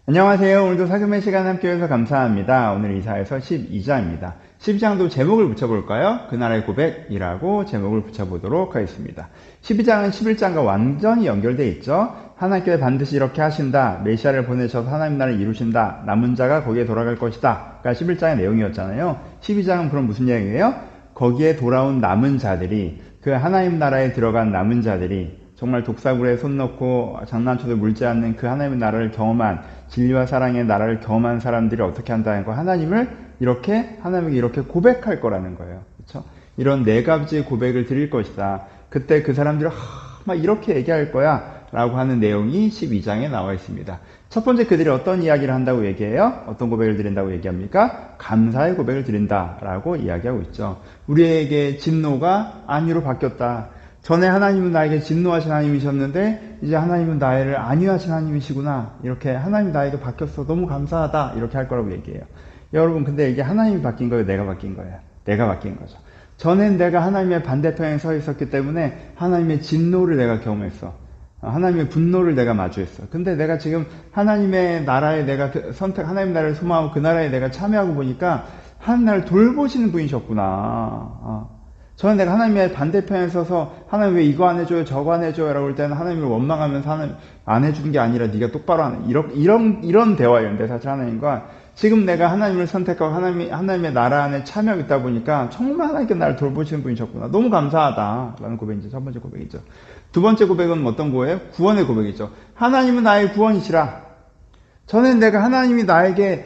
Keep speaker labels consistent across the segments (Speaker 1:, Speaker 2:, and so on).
Speaker 1: 안녕하세요. 오늘도 사금의 시간 함께 해주셔서 감사합니다. 오늘 이사에서 12장입니다. 12장도 제목을 붙여볼까요? 그날의 고백이라고 제목을 붙여보도록 하겠습니다. 12장은 11장과 완전히 연결되어 있죠. 하나님께서 반드시 이렇게 하신다. 메시아를 보내셔서 하나님 나라를 이루신다. 남은 자가 거기에 돌아갈 것이다. 가 11장의 내용이었잖아요. 12장은 그럼 무슨 이야기예요? 거기에 돌아온 남은 자들이, 그 하나님 나라에 들어간 남은 자들이 정말 독사굴에 손 넣고 장난쳐도 물지 않는 그 하나님의 나라를 경험한, 진리와 사랑의 나라를 경험한 사람들이 어떻게 한다는 거, 하나님에게 이렇게 고백할 거라는 거예요. 그렇죠? 이런 네 가지 고백을 드릴 것이다. 그때 그 사람들이 막 이렇게 얘기할 거야 라고 하는 내용이 12장에 나와 있습니다. 첫 번째, 그들이 어떤 이야기를 한다고 얘기해요? 어떤 고백을 드린다고 얘기합니까? 감사의 고백을 드린다라고 이야기하고 있죠. 우리에게 진노가 안위로 바뀌었다. 전에 하나님은 나에게 진노하신 하나님이셨는데 이제 하나님은 나를 안위하신 하나님이시구나. 이렇게 하나님 나에게 바뀌었어. 너무 감사하다. 이렇게 할 거라고 얘기해요. 여러분, 근데 이게 하나님이 바뀐 거예요? 내가 바뀐 거예요? 내가 바뀐 거죠. 전엔 내가 하나님의 반대편에 서 있었기 때문에 하나님의 진노를 내가 경험했어. 하나님의 분노를 내가 마주했어. 근데 내가 지금 하나님의 나라에 내가 하나님 나라를 소망하고 그 나라에 내가 참여하고 보니까 하나님 나를 돌보시는 분이셨구나. 저는 내가 하나님의 반대편에 서서 하나님 왜 이거 안 해줘요 저거 안 해줘요 라고 할 때는 하나님을 원망하면서 하나님 안 해준 게 아니라 네가 똑바로 하는 이런 대화였는데, 사실 하나님과 지금 내가 하나님을 선택하고 하나님의 나라 안에 참여하고 있다 보니까 정말 하나님께 나를 돌보시는 분이셨구나, 너무 감사하다 라는 고백이죠. 첫 번째 고백이죠. 두 번째 고백은 어떤 거예요? 구원의 고백이죠. 하나님은 나의 구원이시라. 전엔 내가 하나님이 나에게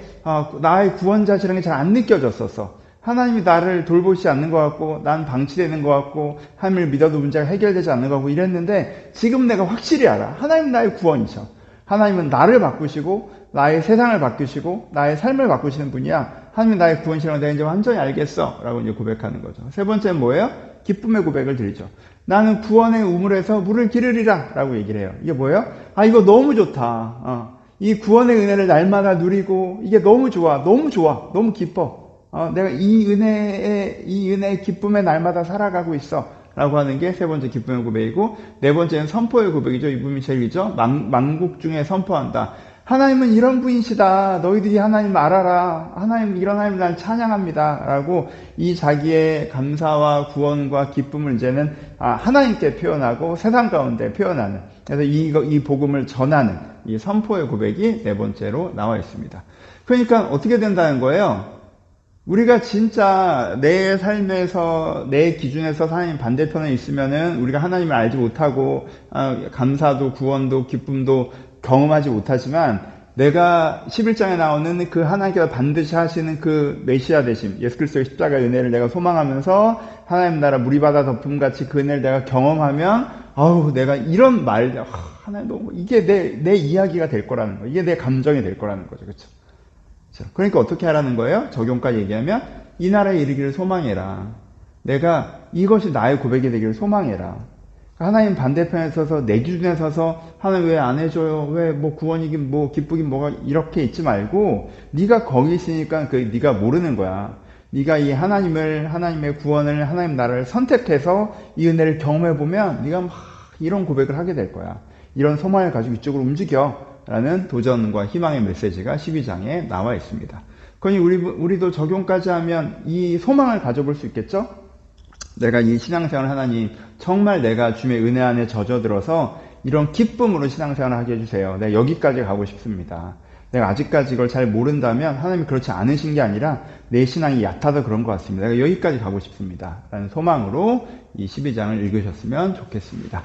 Speaker 1: 나의 구원자시라는 게 잘 안 느껴졌었어. 하나님이 나를 돌보시지 않는 것 같고, 난 방치되는 것 같고, 하나님을 믿어도 문제가 해결되지 않는 것 같고 이랬는데, 지금 내가 확실히 알아. 하나님 나의 구원이셔. 하나님은 나를 바꾸시고, 나의 세상을 바꾸시고, 나의 삶을 바꾸시는 분이야. 하나님이 나의 구원이시라는 내가 이제 완전히 알겠어. 라고 이제 고백하는 거죠. 세 번째는 뭐예요? 기쁨의 고백을 드리죠. 나는 구원의 우물에서 물을 기르리라. 라고 얘기를 해요. 이게 뭐예요? 이거 너무 좋다. 이 구원의 은혜를 날마다 누리고, 이게 너무 좋아. 너무 기뻐. 내가 이 은혜의 기쁨의 날마다 살아가고 있어. 라고 하는 게 세 번째 기쁨의 고백이고, 네 번째는 선포의 고백이죠. 이 부분이 제일이죠. 만국 중에 선포한다. 하나님은 이런 분이시다. 너희들이 하나님 알아라. 하나님, 이런 하나님 난 찬양합니다. 라고 이 자기의 감사와 구원과 기쁨을 이제는 하나님께 표현하고 세상 가운데 표현하는, 그래서 이 복음을 전하는 이 선포의 고백이 네 번째로 나와 있습니다. 그러니까 어떻게 된다는 거예요? 우리가 진짜 내 삶에서, 내 기준에서 하나님 반대편에 있으면은 우리가 하나님을 알지 못하고, 감사도 구원도 기쁨도 경험하지 못하지만, 내가 11장에 나오는 그 하나님께서 반드시 하시는 그 메시아 되심, 예수 그리스도의 십자가의 은혜를 내가 소망하면서 하나님 나라 무리바다 덮음같이 그 은혜를 내가 경험하면, 내가 이런 하나님 너무, 이게 내 이야기가 될 거라는 거, 이게 내 감정이 될 거라는 거죠. 그렇죠? 그러니까 어떻게 하라는 거예요? 적용까지 얘기하면 이 나라에 이르기를 소망해라. 내가 이것이 나의 고백이 되기를 소망해라. 하나님 반대편에 서서, 내 기준에 서서 하나님 왜 안 해줘요? 왜 구원이긴 기쁘긴 뭐가 이렇게 있지 말고, 네가 거기 있으니까 네가 모르는 거야. 네가 이 하나님의 구원을, 하나님 나라를 선택해서 이 은혜를 경험해보면 네가 막 이런 고백을 하게 될 거야. 이런 소망을 가지고 이쪽으로 움직여. 라는 도전과 희망의 메시지가 12장에 나와 있습니다. 그러니 우리도 적용까지 하면 이 소망을 가져볼 수 있겠죠? 내가 이 신앙생활 하나님, 정말 내가 주님의 은혜 안에 젖어들어서 이런 기쁨으로 신앙생활을 하게 해주세요. 내가 여기까지 가고 싶습니다. 내가 아직까지 이걸 잘 모른다면 하나님이 그렇지 않으신 게 아니라 내 신앙이 얕아서 그런 것 같습니다. 내가 여기까지 가고 싶습니다. 라는 소망으로 이 12장을 읽으셨으면 좋겠습니다.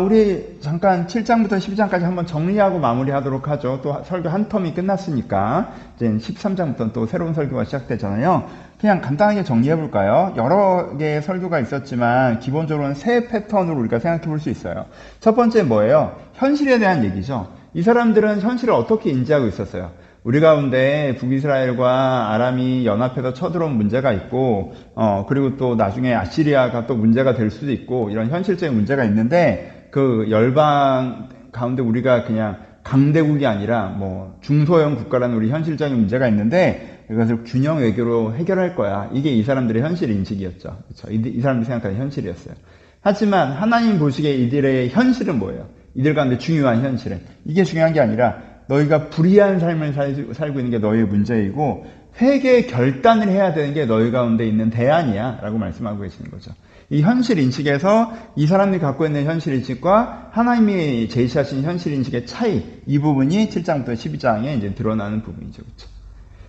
Speaker 1: 우리 잠깐 7장부터 12장까지 한번 정리하고 마무리하도록 하죠. 또 설교 한 텀이 끝났으니까 이제 13장부터 또 새로운 설교가 시작되잖아요. 그냥 간단하게 정리해볼까요? 여러 개의 설교가 있었지만 기본적으로는 세 패턴으로 우리가 생각해볼 수 있어요. 첫 번째 뭐예요? 현실에 대한 얘기죠. 이 사람들은 현실을 어떻게 인지하고 있었어요? 우리 가운데 북이스라엘과 아람이 연합해서 쳐들어온 문제가 있고, 그리고 또 나중에 아시리아가 또 문제가 될 수도 있고, 이런 현실적인 문제가 있는데, 그 열방 가운데 우리가 그냥 강대국이 아니라 중소형 국가라는 우리 현실적인 문제가 있는데, 이것을 균형 외교로 해결할 거야. 이게 이 사람들의 현실 인식이었죠. 그렇죠? 이 사람들이 생각하는 현실이었어요. 하지만 하나님 보시기에 이들의 현실은 뭐예요? 이들 가운데 중요한 현실은, 이게 중요한 게 아니라 너희가 불의한 삶을 살고 있는 게 너희의 문제이고 회개 결단을 해야 되는 게 너희 가운데 있는 대안이야 라고 말씀하고 계시는 거죠. 이 현실 인식에서 이 사람들이 갖고 있는 현실 인식과 하나님이 제시하신 현실 인식의 차이, 이 부분이 7장부터 12장에 이제 드러나는 부분이죠. 그렇죠?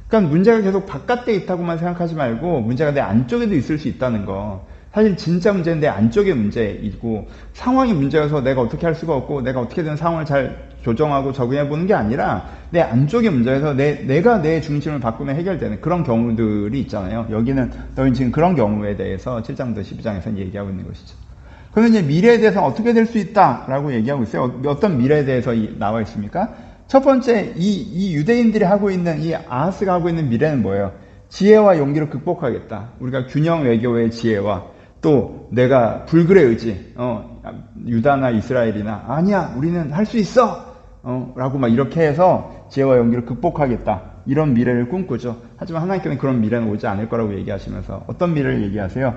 Speaker 1: 그러니까 문제가 계속 바깥에 있다고만 생각하지 말고 문제가 내 안쪽에도 있을 수 있다는 거. 사실 진짜 문제는 내 안쪽의 문제이고 상황이 문제여서 내가 어떻게 할 수가 없고 내가 어떻게든 상황을 잘 조정하고 적응해 보는 게 아니라 내 안쪽의 문제에서 내가 내 중심을 바꾸면 해결되는 그런 경우들이 있잖아요. 여기는 너희는 지금 그런 경우에 대해서 7장부터 12장에서는 얘기하고 있는 것이죠. 그러면 이제 미래에 대해서 어떻게 될 수 있다라고 얘기하고 있어요. 어떤 미래에 대해서 나와 있습니까? 첫 번째, 이 유대인들이 하고 있는, 이 아하스가 하고 있는 미래는 뭐예요? 지혜와 용기로 극복하겠다. 우리가 균형 외교의 지혜와 또 내가 불굴의 의지, 유다나 이스라엘이나 아니야, 우리는 할 수 있어! 라고 막 이렇게 해서 지혜와 용기로 극복하겠다. 이런 미래를 꿈꾸죠. 하지만 하나님께서는 그런 미래는 오지 않을 거라고 얘기하시면서 어떤 미래를 얘기하세요?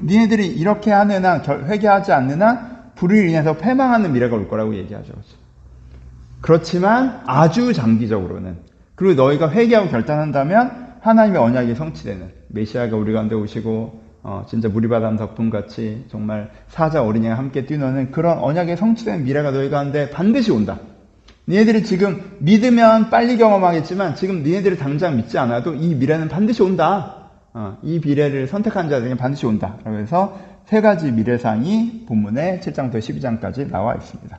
Speaker 1: 니네들이 이렇게 하는 한, 회개하지 않는 한 불의를 인해서 패망하는 미래가 올 거라고 얘기하죠. 그렇지만 아주 장기적으로는, 그리고 너희가 회개하고 결단한다면 하나님의 언약이 성취되는, 메시아가 우리 가운데 오시고 진짜 무리바람 덕분같이 정말 사자 어린이와 함께 뛰노는 그런 언약의 성취된 미래가 너희 가운데 반드시 온다. 니네들이 지금 믿으면 빨리 경험하겠지만 지금 니네들이 당장 믿지 않아도 이 미래는 반드시 온다. 이 미래를 선택한 자들에게 반드시 온다. 그래서 세 가지 미래상이 본문의 7장부터 12장까지 나와 있습니다.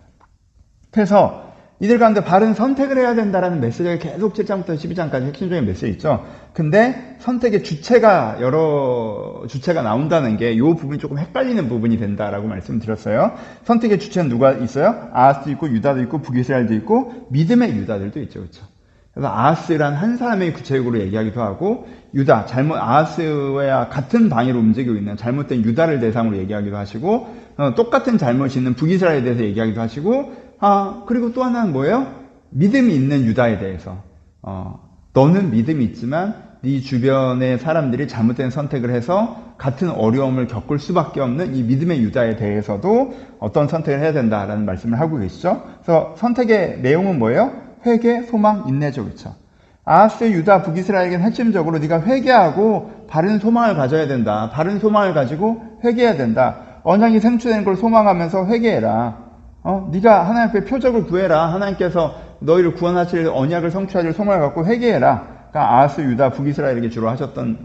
Speaker 1: 그래서 이들 가운데 바른 선택을 해야 된다라는 메시지가 계속 7장부터 12장까지 핵심적인 메시지 있죠. 근데 선택의 주체가 여러 주체가 나온다는 게 이 부분이 조금 헷갈리는 부분이 된다라고 말씀드렸어요. 선택의 주체는 누가 있어요? 아하스도 있고 유다도 있고 북이스라엘도 있고 믿음의 유다들도 있죠. 그렇죠? 그래서 아하스란 한 사람의 구체적으로 얘기하기도 하고 유다, 아하스와 같은 방향으로 움직이고 있는 잘못된 유다를 대상으로 얘기하기도 하시고 똑같은 잘못이 있는 북이스라엘에 대해서 얘기하기도 하시고 그리고 또 하나는 뭐예요? 믿음이 있는 유다에 대해서. 너는 믿음이 있지만 네 주변의 사람들이 잘못된 선택을 해서 같은 어려움을 겪을 수밖에 없는 이 믿음의 유다에 대해서도 어떤 선택을 해야 된다라는 말씀을 하고 계시죠. 그래서 선택의 내용은 뭐예요? 회개, 소망, 인내죠. 그렇죠? 아하스, 유다, 북이스라엘에게는 핵심적으로 네가 회개하고 바른 소망을 가져야 된다. 바른 소망을 가지고 회개해야 된다. 언약이 성취되는 걸 소망하면서 회개해라. 네가 하나님 앞에 표적을 구해라. 하나님께서 너희를 구원하실 언약을 성취하실 소망을 갖고 회개해라. 그러니까 아하스, 유다, 북이스라엘에게 주로 하셨던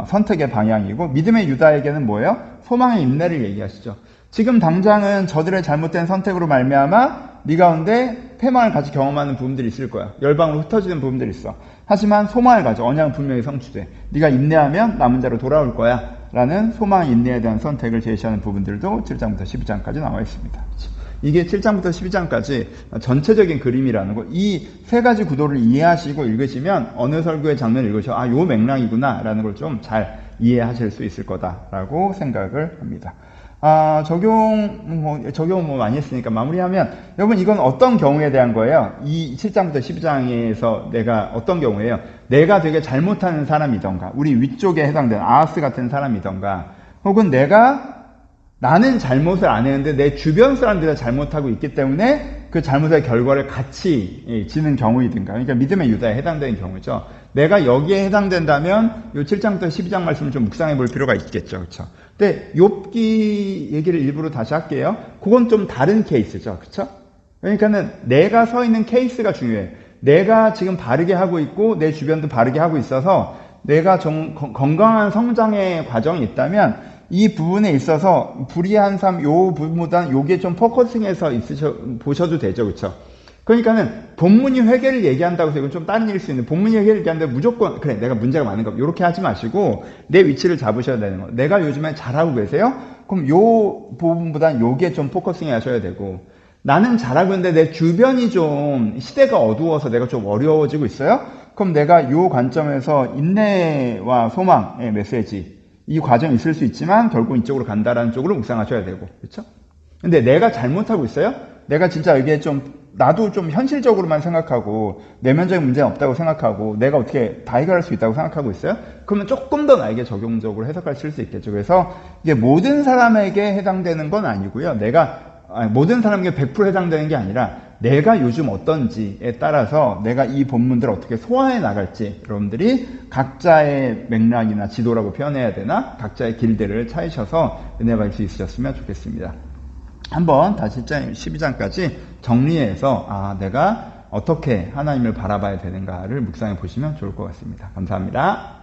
Speaker 1: 선택의 방향이고, 믿음의 유다에게는 뭐예요? 소망의 인내를 얘기하시죠. 지금 당장은 저들의 잘못된 선택으로 말미암아 네 가운데 패망을 같이 경험하는 부분들이 있을 거야. 열방으로 흩어지는 부분들이 있어. 하지만 소망을 가져. 언약은 분명히 성취돼. 네가 인내하면 남은 자로 돌아올 거야. 라는 소망, 인내에 대한 선택을 제시하는 부분들도 7장부터 12장까지 나와 있습니다. 이게 7장부터 12장까지 전체적인 그림이라는 거, 이 세 가지 구도를 이해하시고 읽으시면 어느 설교의 장면을 읽으셔, 요 맥락이구나 라는 걸 좀 잘 이해하실 수 있을 거다라고 생각을 합니다. 적용 많이 했으니까 마무리하면, 여러분 이건 어떤 경우에 대한 거예요? 이 7장부터 12장에서 내가 어떤 경우예요? 내가 되게 잘못하는 사람이던가, 우리 위쪽에 해당되는 아하스 같은 사람이던가, 혹은 나는 잘못을 안 했는데 내 주변 사람들이 잘못하고 있기 때문에 그 잘못의 결과를 같이 지는 경우이든가, 그러니까 믿음의 유다에 해당되는 경우죠. 내가 여기에 해당된다면 이 7장부터 12장 말씀을 좀 묵상해 볼 필요가 있겠죠. 그렇죠? 근데 욥기 얘기를 일부러 다시 할게요. 그건 좀 다른 케이스죠. 그렇죠? 그러니까는 내가 서 있는 케이스가 중요해. 내가 지금 바르게 하고 있고 내 주변도 바르게 하고 있어서 내가 건강한 성장의 과정이 있다면 이 부분에 있어서 불의한 삶, 요 부분보다는 요게 좀 포커싱해서 보셔도 되죠. 그렇죠? 그러니까는 본문이 회개를 얘기한다고 해서 이건 좀 다른 일일 수 있는데, 본문이 회개를 얘기하는데 무조건 그래 내가 문제가 많은 거 요렇게 하지 마시고 내 위치를 잡으셔야 되는 거. 내가 요즘에 잘하고 계세요? 그럼 요 부분보다는 요게 좀 포커싱 하셔야 되고, 나는 잘하고 있는데 내 주변이 좀 시대가 어두워서 내가 좀 어려워지고 있어요? 그럼 내가 요 관점에서 인내와 소망의 메시지, 이 과정이 있을 수 있지만 결국 이쪽으로 간다라는 쪽으로 묵상하셔야 되고, 그렇죠? 근데 내가 잘못하고 있어요? 내가 진짜 여기에 나도 좀 현실적으로만 생각하고 내면적인 문제는 없다고 생각하고 내가 어떻게 다 해결할 수 있다고 생각하고 있어요? 그러면 조금 더 나에게 적용적으로 해석하실 수 있겠죠. 그래서 이게 모든 사람에게 해당되는 건 아니고요. 모든 사람에게 100% 해당되는 게 아니라 내가 요즘 어떤지에 따라서 내가 이 본문들을 어떻게 소화해 나갈지 여러분들이 각자의 맥락이나 지도라고 표현해야 되나 각자의 길들을 찾으셔서 은혜 받을 수 있으셨으면 좋겠습니다. 한번 다시 12장까지 정리해서 내가 어떻게 하나님을 바라봐야 되는가를 묵상해 보시면 좋을 것 같습니다. 감사합니다.